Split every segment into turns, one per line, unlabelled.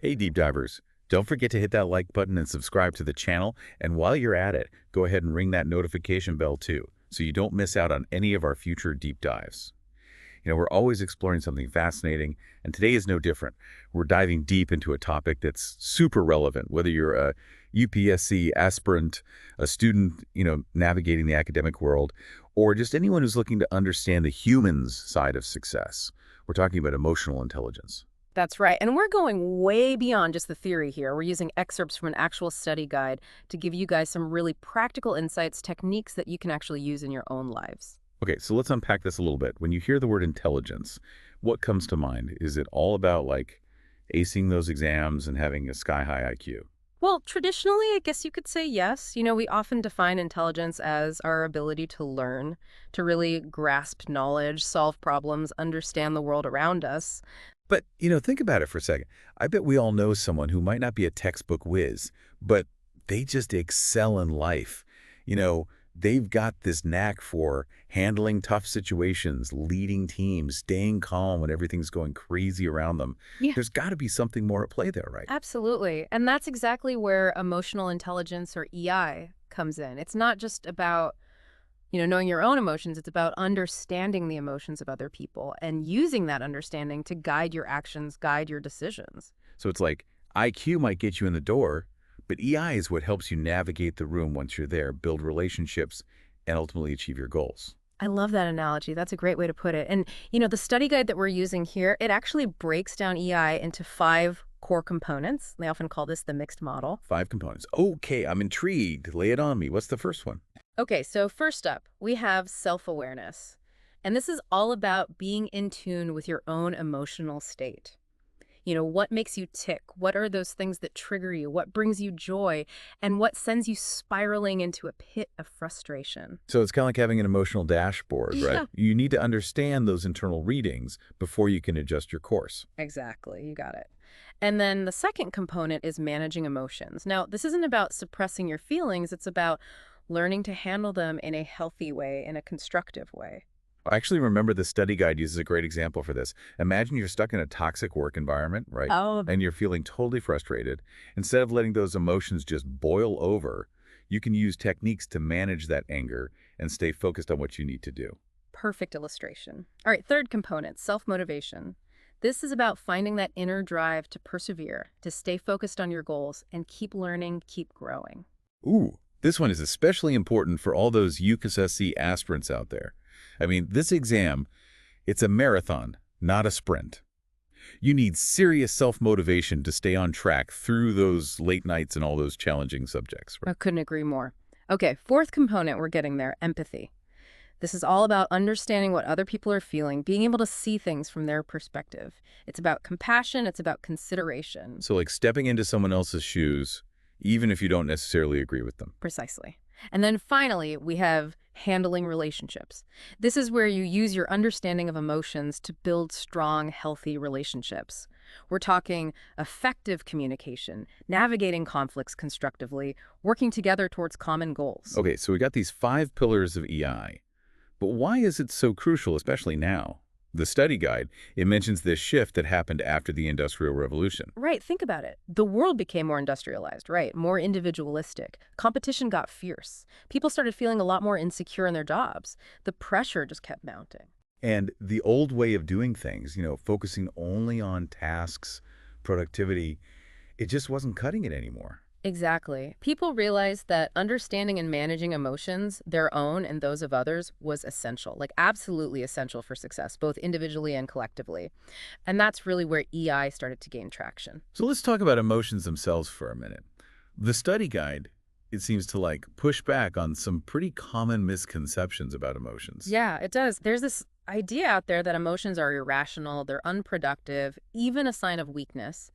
Hey, deep divers. Don't forget to hit that like button and subscribe to the channel. And while you're at it, go ahead and ring that notification bell too, so you don't miss out on any of our future deep dives. We're always exploring something fascinating, and today is no different. We're diving deep into a topic that's super relevant, whether you're a UPSC aspirant, a student, navigating the academic world, or just anyone who's looking to understand the humans side of success. We're talking about emotional intelligence.
That's right. And we're going way beyond just the theory here. We're using excerpts from an actual study guide to give you guys some really practical insights, techniques that you can actually use in your own lives.
Okay, so let's unpack this a little bit. When you hear the word intelligence, what comes to mind? Is it all about like acing those exams and having a sky-high IQ?
Well, traditionally, I guess you could say yes. We often define intelligence as our ability to learn, to really grasp knowledge, solve problems, understand the world around us.
But, think about it for a second. I bet we all know someone who might not be a textbook whiz, but they just excel in life. You know, they've got this knack for handling tough situations, leading teams, staying calm when everything's going crazy around them.
Yeah.
There's got to be something more at play there, right?
Absolutely. And that's exactly where emotional intelligence or EI comes in. It's not just about knowing your own emotions. It's about understanding the emotions of other people and using that understanding to guide your actions, guide your decisions.
So it's like IQ might get you in the door, but EI is what helps you navigate the room once you're there, build relationships, and ultimately achieve your goals.
I love that analogy. That's a great way to put it. And, the study guide that we're using here, it actually breaks down EI into 5 core components. They often call this the mixed model.
5 components. Okay, I'm intrigued. Lay it on me. What's the first one?
Okay, so first up, we have self-awareness. And this is all about being in tune with your own emotional state. What makes you tick? What are those things that trigger you? What brings you joy? And what sends you spiraling into a pit of frustration?
So it's kind of like having an emotional dashboard, right?
Yeah.
You need to understand those internal readings before you can adjust your course.
Exactly, you got it. And then the second component is managing emotions. Now, this isn't about suppressing your feelings, it's about learning to handle them in a healthy way, in a constructive way.
I actually remember the study guide uses a great example for this. Imagine you're stuck in a toxic work environment, right?
Oh,
And you're feeling totally frustrated. Instead of letting those emotions just boil over, you can use techniques to manage that anger and stay focused on what you need to do.
perfect illustration. All right, third component, self-motivation. This is about finding that inner drive to persevere, to stay focused on your goals, and keep learning, keep growing.
Ooh, this one is especially important for all those UCSC aspirants out there. I mean, this exam, it's a marathon, not a sprint. You need serious self-motivation to stay on track through those late nights and all those challenging subjects,
I
right?
couldn't agree more. Okay, fourth component, we're getting there, empathy. This is all about understanding what other people are feeling, being able to see things from their perspective. It's about compassion, it's about consideration.
So like stepping into someone else's shoes, even if you don't necessarily agree with them.
Precisely. And then finally, we have handling relationships. This is where you use your understanding of emotions to build strong, healthy relationships. We're talking effective communication, navigating conflicts constructively, working together towards common goals.
Okay, so we got these 5 pillars of EI. But why is it so crucial, especially now? The study guide, it mentions this shift that happened after the Industrial Revolution.
Right, think about it. The world became more industrialized, right? More individualistic. Competition got fierce. People started feeling a lot more insecure in their jobs. The pressure just kept mounting.
And the old way of doing things, focusing only on tasks, productivity, it just wasn't cutting it anymore.
Exactly. People realized that understanding and managing emotions, their own and those of others, was essential, like absolutely essential for success, both individually and collectively. And that's really where EI started to gain traction.
So let's talk about emotions themselves for a minute. The study guide, it seems to like push back on some pretty common misconceptions about emotions.
Yeah, it does. There's this idea out there that emotions are irrational, they're unproductive, even a sign of weakness.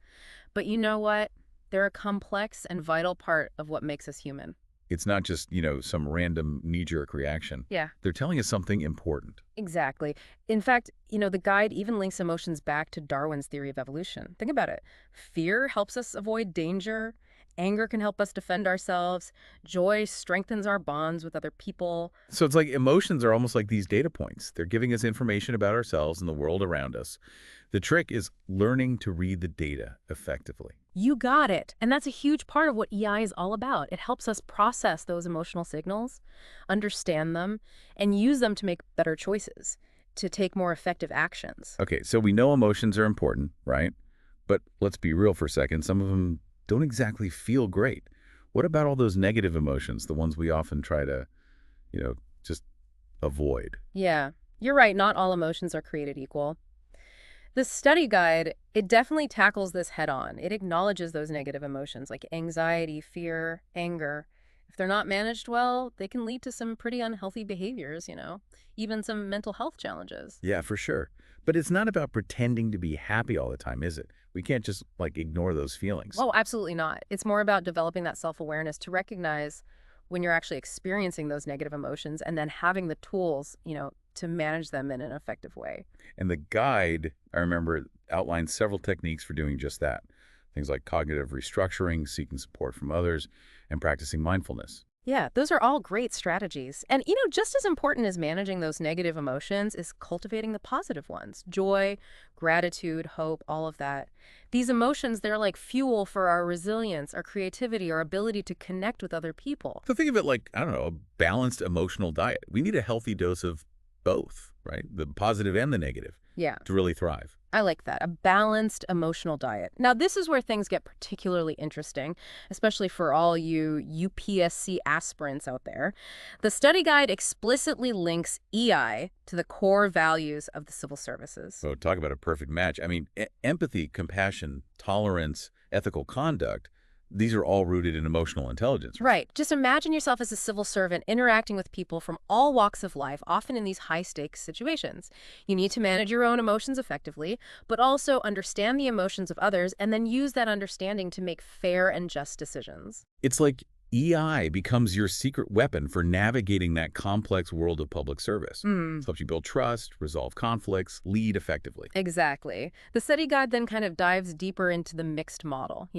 But you know what? They're a complex and vital part of what makes us human.
It's not just, some random knee-jerk reaction.
Yeah,
They're telling us something important.
exactly. In fact, the guide even links emotions back to Darwin's theory of evolution. Think about it. Fear helps us avoid danger. Anger can help us defend ourselves. Joy strengthens our bonds with other people.
So it's like emotions are almost like these data points. They're giving us information about ourselves and the world around us. The trick is learning to read the data effectively.
You got it. And that's a huge part of what EI is all about. It helps us process those emotional signals, understand them, and use them to make better choices, to take more effective actions.
Okay, so we know emotions are important, right? But let's be real for a second. Some of them don't exactly feel great. What about all those negative emotions, the ones we often try to, just avoid?
Yeah, you're right. Not all emotions are created equal. The study guide, it definitely tackles this head on. It acknowledges those negative emotions like anxiety, fear, anger. If they're not managed well, they can lead to some pretty unhealthy behaviors, even some mental health challenges.
Yeah, for sure. But it's not about pretending to be happy all the time, is it? We can't just, ignore those feelings.
Oh, absolutely not. It's more about developing that self-awareness to recognize when you're actually experiencing those negative emotions and then having the tools, to manage them in an effective way.
And the guide, I remember, outlines several techniques for doing just that. Things like cognitive restructuring, seeking support from others, and practicing mindfulness.
Yeah, those are all great strategies. And, just as important as managing those negative emotions is cultivating the positive ones. Joy, gratitude, hope, all of that. These emotions, they're like fuel for our resilience, our creativity, our ability to connect with other people.
So think of it like, I don't know, a balanced emotional diet. We need a healthy dose of both, right? The positive and the negative
Yeah.
to really thrive.
I like that. A balanced emotional diet. Now, this is where things get particularly interesting, especially for all you UPSC aspirants out there. The study guide explicitly links EI to the core values of the civil services.
So talk about a perfect match. I mean, empathy, compassion, tolerance, ethical conduct, these are all rooted in emotional intelligence.
Right. Just imagine yourself as a civil servant interacting with people from all walks of life, often in these high-stakes situations. You need to manage your own emotions effectively, but also understand the emotions of others and then use that understanding to make fair and just decisions.
It's like EI becomes your secret weapon for navigating that complex world of public service.
Hmm.
It helps you build trust, resolve conflicts, lead effectively.
Exactly. The study guide then kind of dives deeper into the mixed model,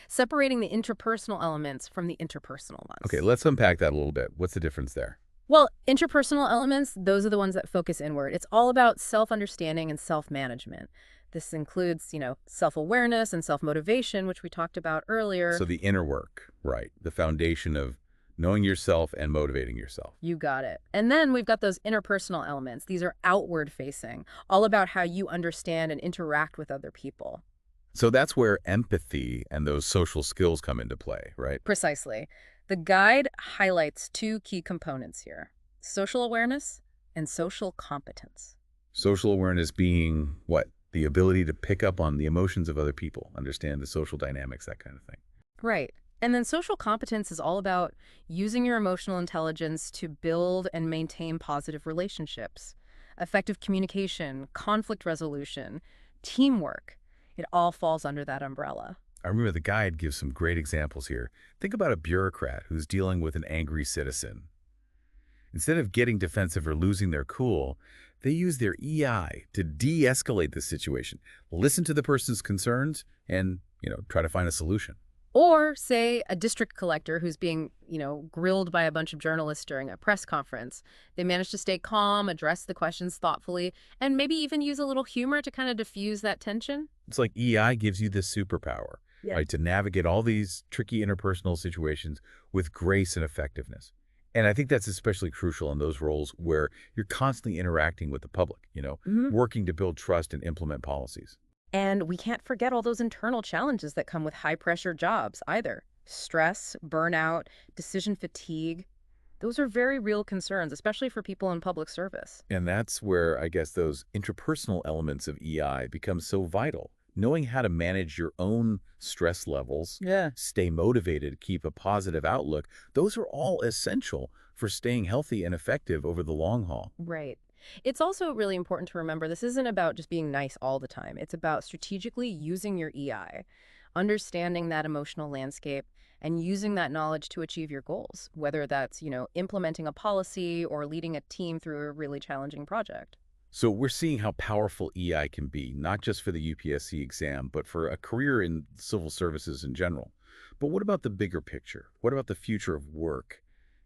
separating the interpersonal elements from the interpersonal
Okay,
ones.
let's unpack that a little bit. What's the difference there?
Well, interpersonal elements, those are the ones that focus inward. It's all about self-understanding and self-management. This includes, self-awareness and self-motivation, which we talked about earlier.
So the inner work, right? The foundation of knowing yourself and motivating yourself.
You got it. And then we've got those interpersonal elements. These are outward facing, all about how you understand and interact with other people.
So that's where empathy and those social skills come into play, right?
Precisely. The guide highlights two key components here: social awareness and social competence.
Social awareness being what? The ability to pick up on the emotions of other people, understand the social dynamics, that kind of thing.
Right. And then social competence is all about using your emotional intelligence to build and maintain positive relationships, effective communication, conflict resolution, teamwork. It all falls under that umbrella.
I remember the guide gives some great examples here. Think about a bureaucrat who's dealing with an angry citizen. Instead of getting defensive or losing their cool, they use their EI to de-escalate the situation, listen to the person's concerns, and, try to find a solution.
Or, say, a district collector who's being, grilled by a bunch of journalists during a press conference. They manage to stay calm, address the questions thoughtfully, and maybe even use a little humor to kind of diffuse that tension.
It's like EI gives you this superpower,
Yeah.
right, to navigate all these tricky interpersonal situations with grace and effectiveness. And I think that's especially crucial in those roles where you're constantly interacting with the public,
Mhm.
working to build trust and implement policies.
And we can't forget all those internal challenges that come with high-pressure jobs either. Stress, burnout, decision fatigue. Those are very real concerns, especially for people in public service.
And that's where I guess those interpersonal elements of EI become so vital. Knowing how to manage your own stress levels,
Yeah.
stay motivated, keep a positive outlook, those are all essential for staying healthy and effective over the long haul.
Right. It's also really important to remember this isn't about just being nice all the time. It's about strategically using your EI, understanding that emotional landscape, and using that knowledge to achieve your goals, whether that's, implementing a policy or leading a team through a really challenging project.
So we're seeing how powerful EI can be, not just for the UPSC exam, but for a career in civil services in general. But what about the bigger picture? What about the future of work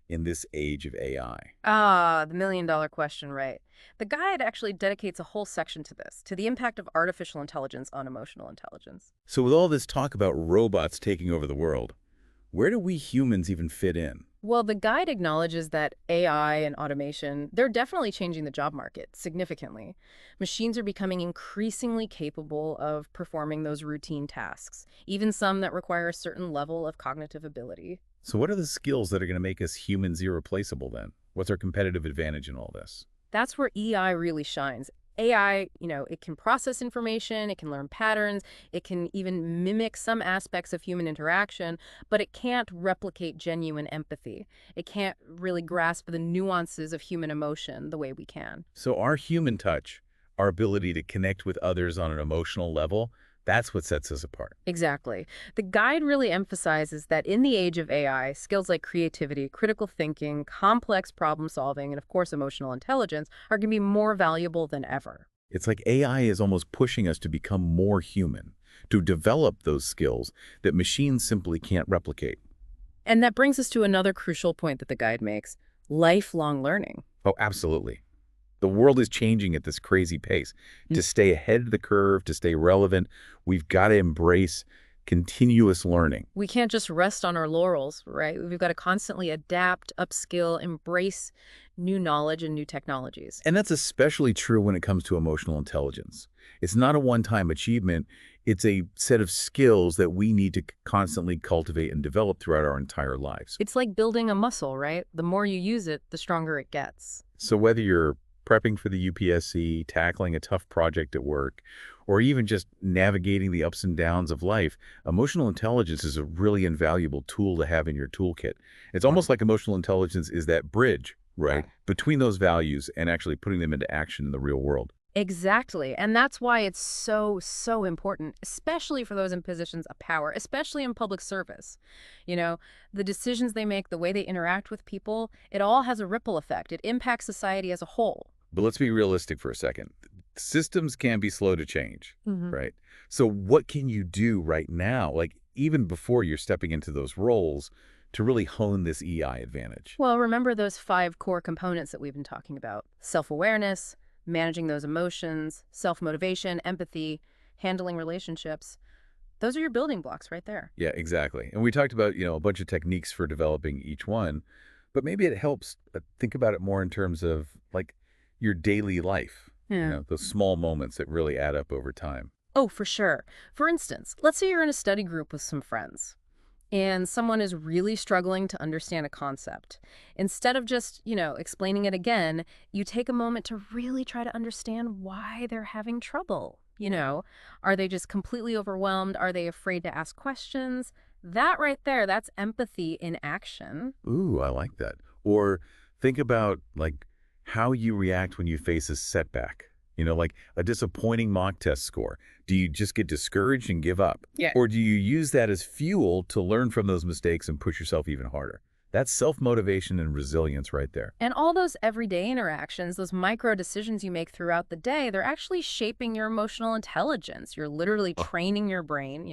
in this age of AI?
Ah, the million-dollar question, right. The guide actually dedicates a whole section to this, to the impact of artificial intelligence on emotional intelligence.
So with all this talk about robots taking over the world, where do we humans even fit in?
Well, the guide acknowledges that AI and automation, they're definitely changing the job market significantly. Machines are becoming increasingly capable of performing those routine tasks, even some that require a certain level of cognitive ability.
So what are the skills that are going to make us humans irreplaceable then? What's our competitive advantage in all this?
That's where EI really shines. AI, it can process information, it can learn patterns, it can even mimic some aspects of human interaction, but it can't replicate genuine empathy. It can't really grasp the nuances of human emotion the way we can.
So our human touch, our ability to connect with others on an emotional level, that's what sets us apart.
Exactly. The guide really emphasizes that in the age of AI, skills like creativity, critical thinking, complex problem solving, and of course emotional intelligence are going to be more valuable than ever.
It's like AI is almost pushing us to become more human, to develop those skills that machines simply can't replicate.
And that brings us to another crucial point that the guide makes: lifelong learning.
Oh, absolutely. The world is changing at this crazy pace. To stay ahead of the curve, to stay relevant, we've got to embrace continuous learning.
We can't just rest on our laurels, right? We've got to constantly adapt, upskill, embrace new knowledge and new technologies.
And that's especially true when it comes to emotional intelligence. It's not a one-time achievement. It's a set of skills that we need to constantly cultivate and develop throughout our entire lives.
It's like building a muscle, right? The more you use it, the stronger it gets.
So whether you're prepping for the UPSC, tackling a tough project at work, or even just navigating the ups and downs of life, emotional intelligence is a really invaluable tool to have in your toolkit. It's almost like emotional intelligence is that bridge, right, between those values and actually putting them into action in the real world.
Exactly. And that's why it's so, so important, especially for those in positions of power, especially in public service. You know, the decisions they make, the way they interact with people, it all has a ripple effect. It impacts society as a whole.
But let's be realistic for a second. Systems can be slow to change,
Hmm.
right? So what can you do right now, like even before you're stepping into those roles, to really hone this EI advantage?
Well, remember those 5 core components that we've been talking about: self-awareness, managing those emotions, self-motivation, empathy, handling relationships. Those are your building blocks right there.
Yeah, exactly. And we talked about, a bunch of techniques for developing each one, but maybe it helps think about it more in terms of like your daily life,
Yeah.
those small moments that really add up over time.
Oh, for sure. For instance, let's say you're in a study group with some friends and someone is really struggling to understand a concept. Instead of just, explaining it again, you take a moment to really try to understand why they're having trouble. Are they just completely overwhelmed? Are they afraid to ask questions? That right there, that's empathy in action.
Ooh, I like that. Or think about like how you react when you face a setback. Like a disappointing mock test score. Do you just get discouraged and give up?
Yeah.
Or do you use that as fuel to learn from those mistakes and push yourself even harder? That's self-motivation and resilience right there.
And all those everyday interactions, those micro decisions you make throughout the day, they're actually shaping your emotional intelligence. You're literally training your brain,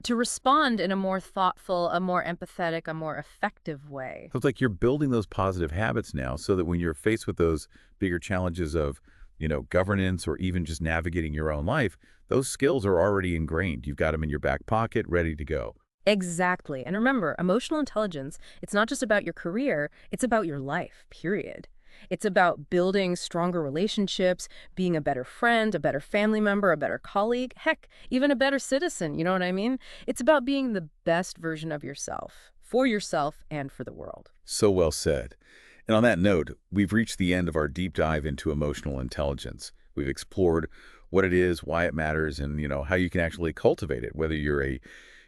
to respond in a more thoughtful, a more empathetic, a more effective way.
So it's like you're building those positive habits now so that when you're faced with those bigger challenges of, governance or even just navigating your own life, those skills are already ingrained. You've got them in your back pocket, ready to go.
Exactly. And remember, emotional intelligence, it's not just about your career, it's about your life, period. It's about building stronger relationships, being a better friend, a better family member, a better colleague, heck, even a better citizen, you know what I mean? It's about being the best version of yourself, for yourself and for the world.
So well said. And on that note, we've reached the end of our deep dive into emotional intelligence. We've explored what it is, why it matters, and how you can actually cultivate it, whether you're a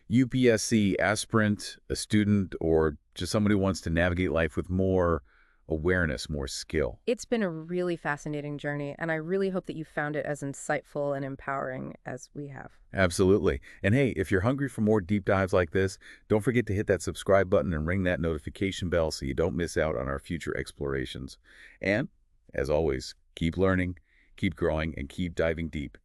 UPSC aspirant, a student, or just someone who wants to navigate life with more awareness, more skill.
It's been a really fascinating journey, and I really hope that you found it as insightful and empowering as we have.
Absolutely. And hey, if you're hungry for more deep dives like this, don't forget to hit that subscribe button and ring that notification bell so you don't miss out on our future explorations. And, as always, keep learning, Keep growing and keep diving deep.